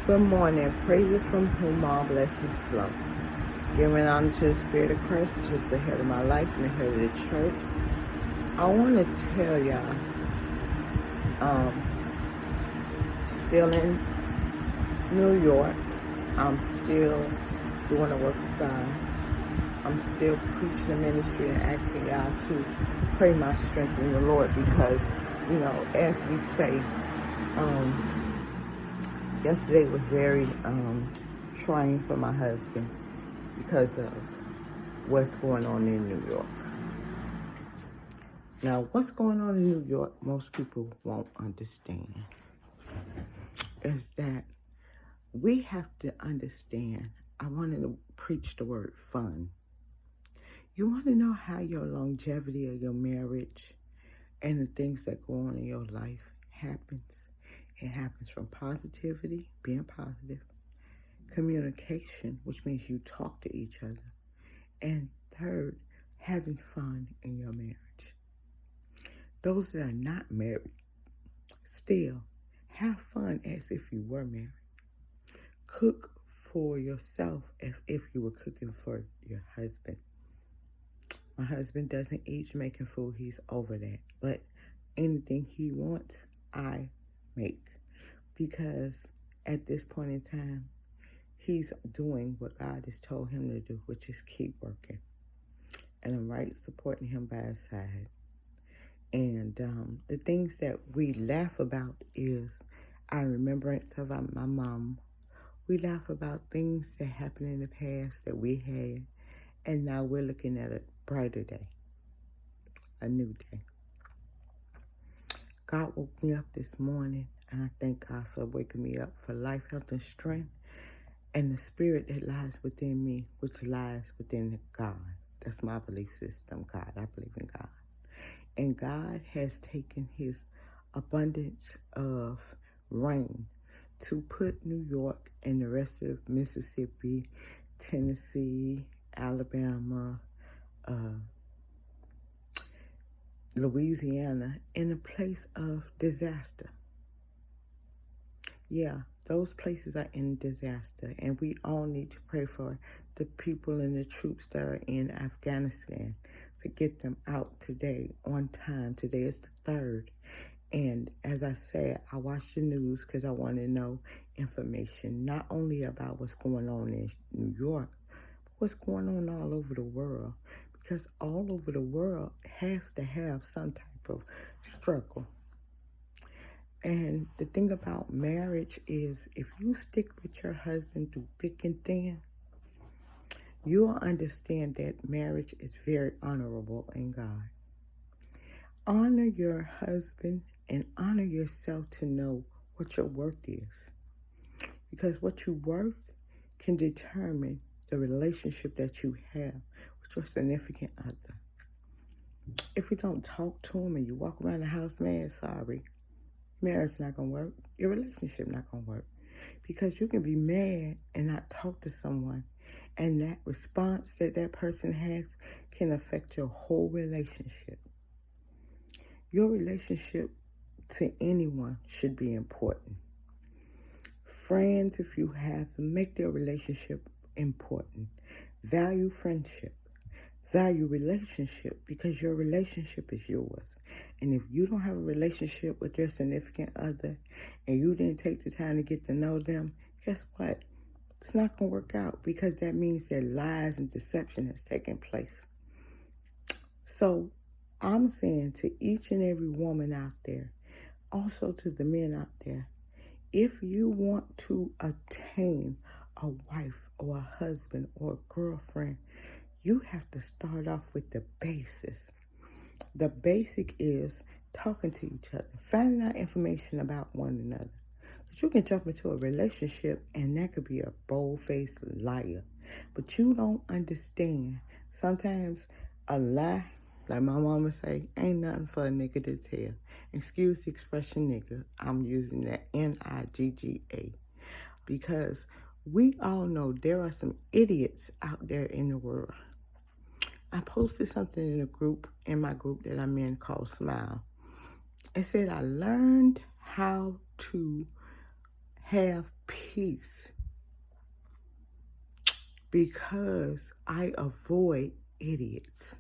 Good morning. Praises from whom all blessings flow. Giving honor to the Spirit of Christ, which is the head of my life and the head of the church. I want to tell y'all, still in New York, I'm still doing the work of God. I'm still preaching the ministry and asking y'all to pray my strength in the Lord because, as we say, yesterday was very trying for my husband because of what's going on in New York. Now, what's going on in New York, most people won't understand, is that we have to understand. I wanted to preach the word fun. You want to know how your longevity of your marriage and the things that go on in your life happens. It happens from positivity, being positive, communication, which means you talk to each other, and third, having fun in your marriage. Those that are not married, still have fun as if you were married. Cook for yourself as if you were cooking for your husband. My husband doesn't eat making food, he's over that. But anything he wants, I make. Because at this point in time, he's doing what God has told him to do, which is keep working. And I'm right supporting him by his side. And the things that we laugh about is our remembrance of my mom. We laugh about things that happened in the past that we had, and now we're looking at a brighter day, a new day. God woke me up this morning, and I thank God for waking me up for life, health, and strength, and the spirit that lies within me, which lies within God. That's my belief system, God. I believe in God. And God has taken his abundance of rain to put New York and the rest of Mississippi, Tennessee, Alabama, Louisiana in a place of disaster. Yeah, those places are in disaster, and we all need to pray for the people and the troops that are in Afghanistan to get them out today on time. Today is the 3rd. And as I said, I watch the news because I want to know information, not only about what's going on in New York, but what's going on all over the world. Because all over the world has to have some type of struggle. And the thing about marriage is if you stick with your husband through thick and thin, you'll understand that marriage is very honorable in God. Honor your husband and honor yourself to know what your worth is. Because what you worth can determine the relationship that you have with your significant other. If you don't talk to him and you walk around the house, man, sorry, marriage not going to work. Your relationship not going to work. Because you can be mad and not talk to someone, and that response that that person has can affect your whole relationship. Your relationship to anyone should be important. Friends, if you have them, make their relationship important. Value friendship. Value relationship, because your relationship is yours. And if you don't have a relationship with your significant other and you didn't take the time to get to know them, guess what? It's not going to work out, because that means that lies and deception has taken place. So I'm saying to each and every woman out there, also to the men out there, if you want to attain a wife or a husband or a girlfriend, you have to start off with the basis. The basic is talking to each other, finding out information about one another. But you can jump into a relationship and that could be a bold-faced liar. But you don't understand. Sometimes a lie, like my mama say, ain't nothing for a nigga to tell. Excuse the expression nigga. I'm using that N-I-G-G-A. Because we all know there are some idiots out there in the world. I posted something in my group that I'm in called Smile. It said I learned how to have peace because I avoid idiots.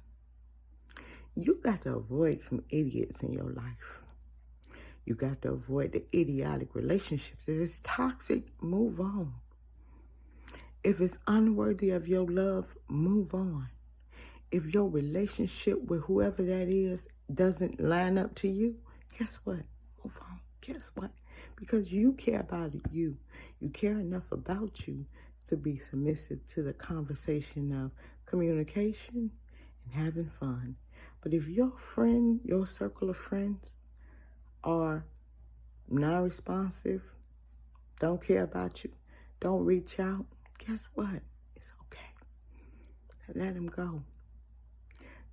You got to avoid some idiots in your life. You got to avoid the idiotic relationships. If it's toxic, move on. If it's unworthy of your love, move on. If your relationship with whoever that is doesn't line up to you, guess what? Move on. Guess what? Because you care about you. You care enough about you to be submissive to the conversation of communication and having fun. But if your friend, your circle of friends are non-responsive, don't care about you, don't reach out, guess what? It's okay. Let them go.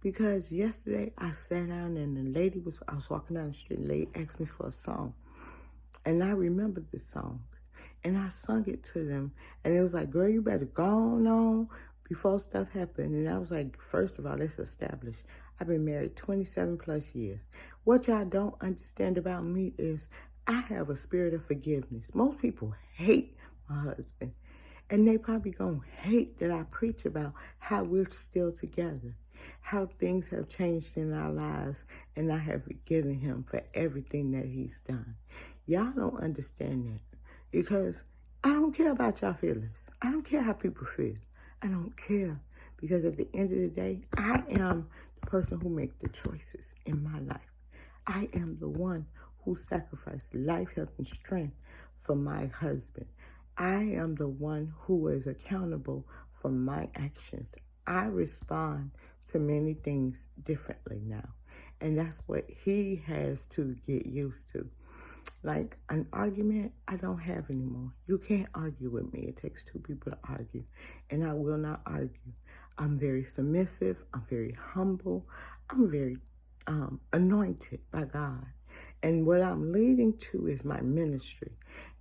Because yesterday I sat down and I was walking down the street and the lady asked me for a song. And I remembered the song. And I sung it to them. And it was like, girl, you better go on before stuff happened. And I was like, first of all, let's establish. I've been married 27 plus years. What y'all don't understand about me is I have a spirit of forgiveness. Most people hate my husband. And they probably gonna hate that I preach about how we're still together, how things have changed in our lives, and I have forgiven him for everything that he's done. Y'all don't understand that because I don't care about y'all feelings. I don't care how people feel. I don't care because at the end of the day, I am the person who makes the choices in my life. I am the one who sacrificed life, health, and strength for my husband. I am the one who is accountable for my actions. I respond to many things differently now. And that's what he has to get used to. Like an argument, I don't have anymore. You can't argue with me. It takes two people to argue. And I will not argue. I'm very submissive. I'm very humble. I'm very anointed by God. And what I'm leading to is my ministry.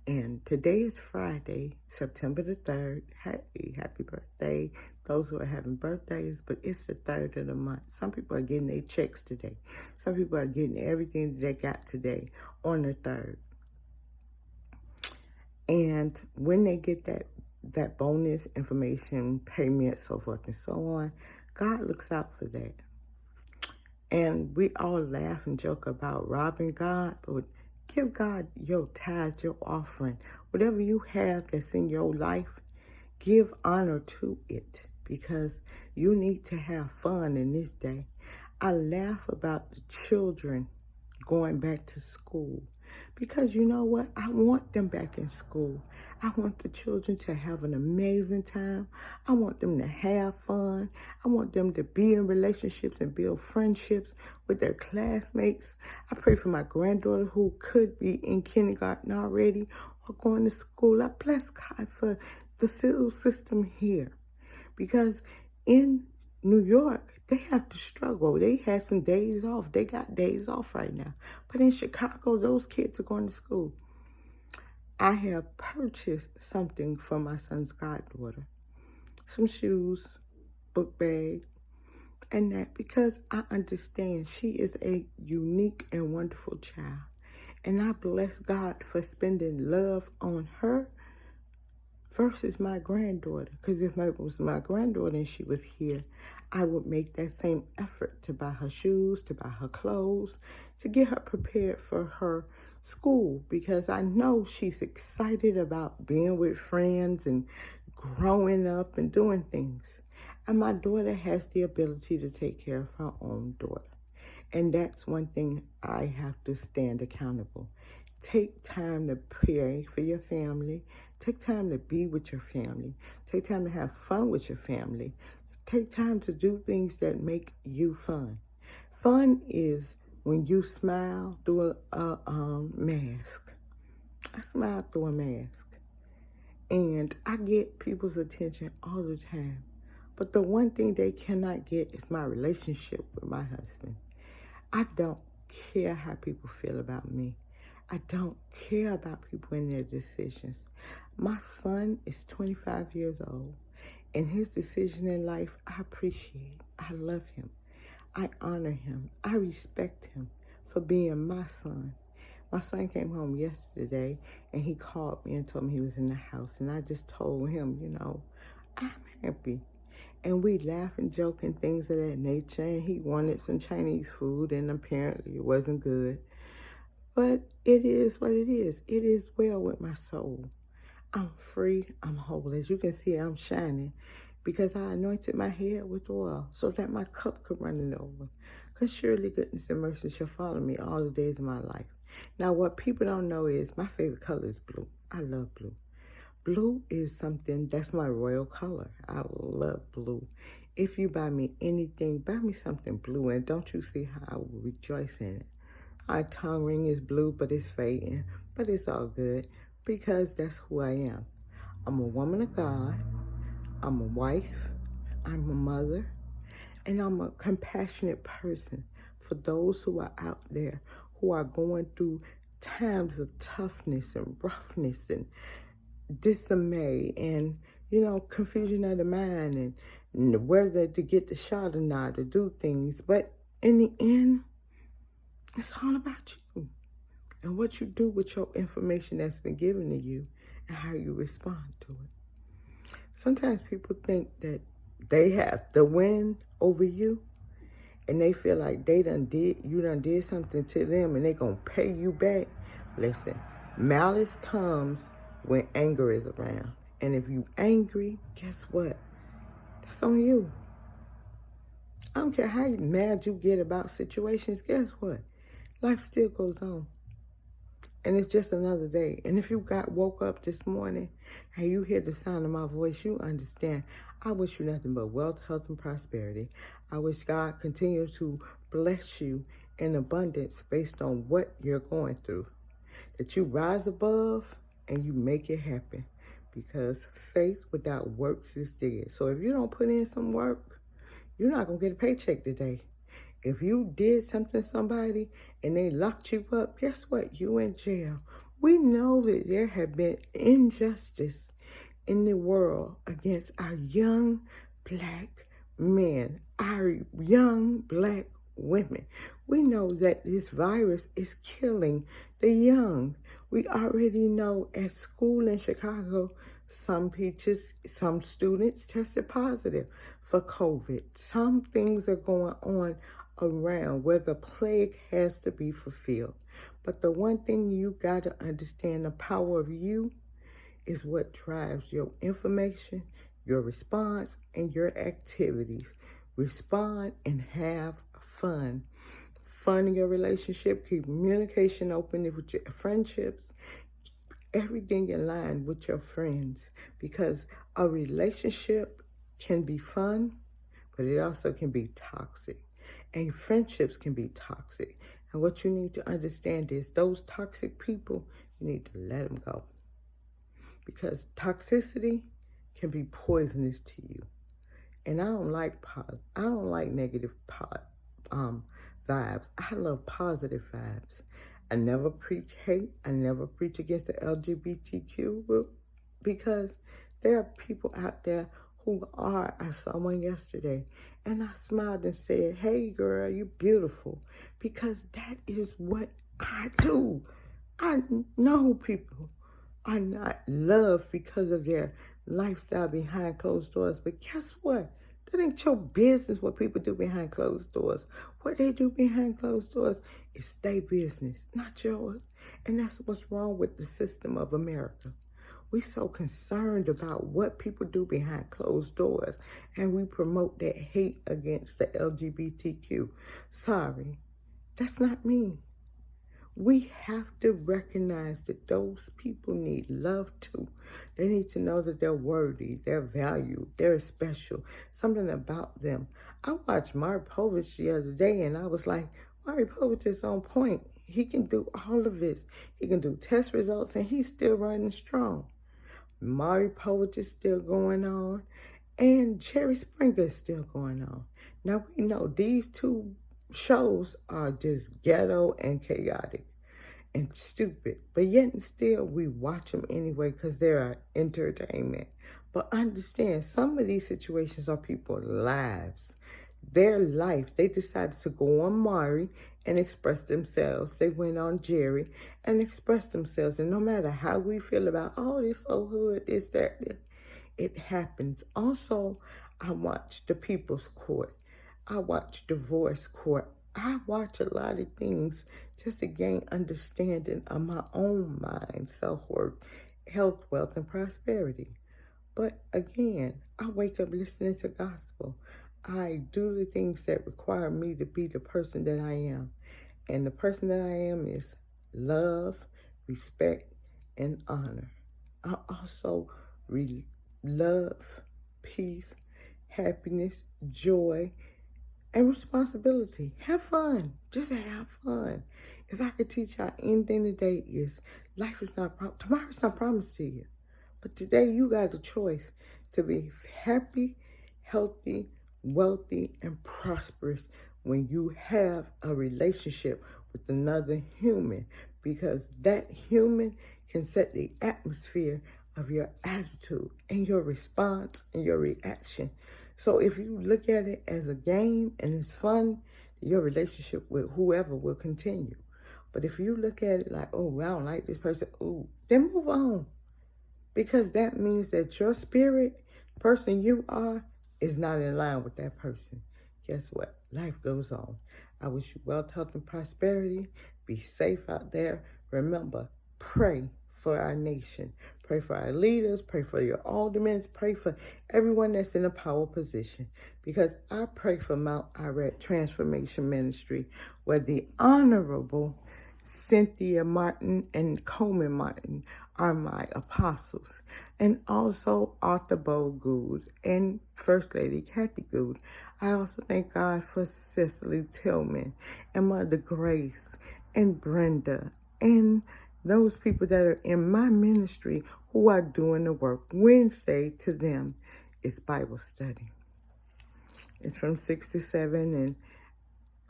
And today is Friday, September the 3rd. Happy birthday. Those who are having birthdays, but it's the 3rd of the month. Some people are getting their checks today. Some people are getting everything that they got today on the 3rd. And when they get that bonus information, payment, so forth and so on, God looks out for that. And we all laugh and joke about robbing God, but give God your tithes, your offering. Whatever you have that's in your life, give honor to it because you need to have fun in this day. I laugh about the children going back to school because you know what? I want them back in school. I want the children to have an amazing time. I want them to have fun. I want them to be in relationships and build friendships with their classmates. I pray for my granddaughter who could be in kindergarten already or going to school. I bless God for the civil system here because in New York, they have to struggle. They had some days off. They got days off right now. But in Chicago, those kids are going to school. I have purchased something for my son's goddaughter. Some shoes, book bag, and that because I understand she is a unique and wonderful child. And I bless God for spending love on her versus my granddaughter. Because if it was my granddaughter and she was here, I would make that same effort to buy her shoes, to buy her clothes, to get her prepared for her school. Because I know she's excited about being with friends and growing up and doing things. And my daughter has the ability to take care of her own daughter. And that's one thing I have to stand accountable. Take time to pray for your family. Take time to be with your family. Take time to have fun with your family. Take time to do things that make you fun. Fun is when you smile through a mask. I smile through a mask. And I get people's attention all the time. But the one thing they cannot get is my relationship with my husband. I don't care how people feel about me. I don't care about people and their decisions. My son is 25 years old, and his decision in life, I appreciate. I love him. I honor him. I respect him for being my son. My son came home yesterday and he called me and told me he was in the house. And I just told him, I'm happy. And we laugh and joke and things of that nature. And he wanted some Chinese food and apparently it wasn't good. But it is what it is. It is well with my soul. I'm free. I'm whole. As you can see, I'm shining because I anointed my head with oil so that my cup could run it over. Because surely goodness and mercy shall follow me all the days of my life. Now, what people don't know is my favorite color is blue. I love blue. Blue is something, that's my royal color. I love blue. If you buy me anything, buy me something blue. And don't you see how I will rejoice in it? My tongue ring is blue, but it's fading. But it's all good because that's who I am. I'm a woman of God. I'm a wife. I'm a mother. And I'm a compassionate person for those who are out there who are going through times of toughness and roughness and dismay and, confusion of the mind and whether to get the shot or not, to do things. But in the end, it's all about you and what you do with your information that's been given to you and how you respond to it. Sometimes people think that they have the win over you and they feel like you done did something to them and they gonna pay you back. Listen, malice comes when anger is around. And if you angry, guess what? That's on you. I don't care how mad you get about situations, guess what? Life still goes on. And it's just another day. And if you woke up this morning and you hear the sound of my voice, you understand. I wish you nothing but wealth, health, and prosperity. I wish God continues to bless you in abundance based on what you're going through. That you rise above and you make it happen. Because faith without works is dead. So if you don't put in some work, you're not going to get a paycheck today. If you did something to somebody and they locked you up, guess what? You in jail. We know that there have been injustice in the world against our young black men, our young black women. We know that this virus is killing the young. We already know at school in Chicago, some students tested positive for COVID. Some things are going on around where the plague has to be fulfilled. But the one thing you got to understand, the power of you is what drives your information, your response, and your activities. Respond and have fun. Fun in your relationship, keep communication open with your friendships, everything in line with your friends. Because a relationship can be fun, but it also can be toxic. And friendships can be toxic. And what you need to understand is those toxic people, you need to let them go. Because toxicity can be poisonous to you. And I don't like negative vibes. I love positive vibes. I never preach hate. I never preach against the LGBTQ group because there are people out there who are. I saw one yesterday and I smiled and said, "Hey girl, you're beautiful," because that is what I do. I know people are not loved because of their lifestyle behind closed doors, but guess what? That ain't your business what people do behind closed doors. What they do behind closed doors is their business, not yours. And that's what's wrong with the system of America. We're so concerned about what people do behind closed doors, and we promote that hate against the LGBTQ. Sorry, that's not me. We have to recognize that those people need love too. They need to know that they're worthy, they're valued, they're special, something about them. I watched Maury Povich the other day and I was like, Maury Povich is on point. He can do all of this. He can do test results and he's still running strong. Maury Povich is still going on and Jerry Springer is still going on. Now we know these two shows are just ghetto and chaotic and stupid, but yet and still we watch them anyway because they're entertainment. But understand, some of these situations are people's lives, their life. They decided to go on Maury and express themselves. They went on Jerry and expressed themselves. And no matter how we feel about, oh, this so hood, this, that, it happens. Also, I watch the People's Court. I watch Divorce Court. I watch a lot of things just to gain understanding of my own mind, self-worth, health, wealth, and prosperity. But again, I wake up listening to gospel. I do the things that require me to be the person that I am. And the person that I am is love, respect, and honor. I also love, peace, happiness, joy, and responsibility. Have fun. Just have fun. If I could teach y'all anything today is life is not tomorrow's not promised to you. But today you got a choice to be happy, healthy, wealthy, and prosperous when you have a relationship with another human, because that human can set the atmosphere of your attitude and your response and your reaction. So if you look at it as a game and it's fun, your relationship with whoever will continue. But if you look at it like, oh, I don't like this person, ooh, then move on. Because that means that your spirit, person you are, is not in line with that person. Guess what? Life goes on. I wish you wealth, health, and prosperity. Be safe out there. Remember, pray for our nation. Pray for our leaders. Pray for your aldermen. Pray for everyone that's in a power position. Because I pray for Mount Irad Transformation Ministry, where the Honorable Cynthia Martin and Coleman Martin are my apostles. And also Arthur Bo Gould and First Lady Kathy Gould. I also thank God for Cicely Tillman and Mother Grace and Brenda and those people that are in my ministry who are doing the work. Wednesday to them is Bible study. It's from 6 to 7, and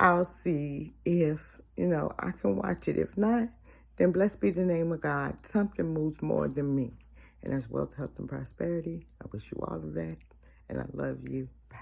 I'll see if, I can watch it. If not, then blessed be the name of God. Something moves more than me. And that's wealth, health, and prosperity. I wish you all of that. And I love you. Bye.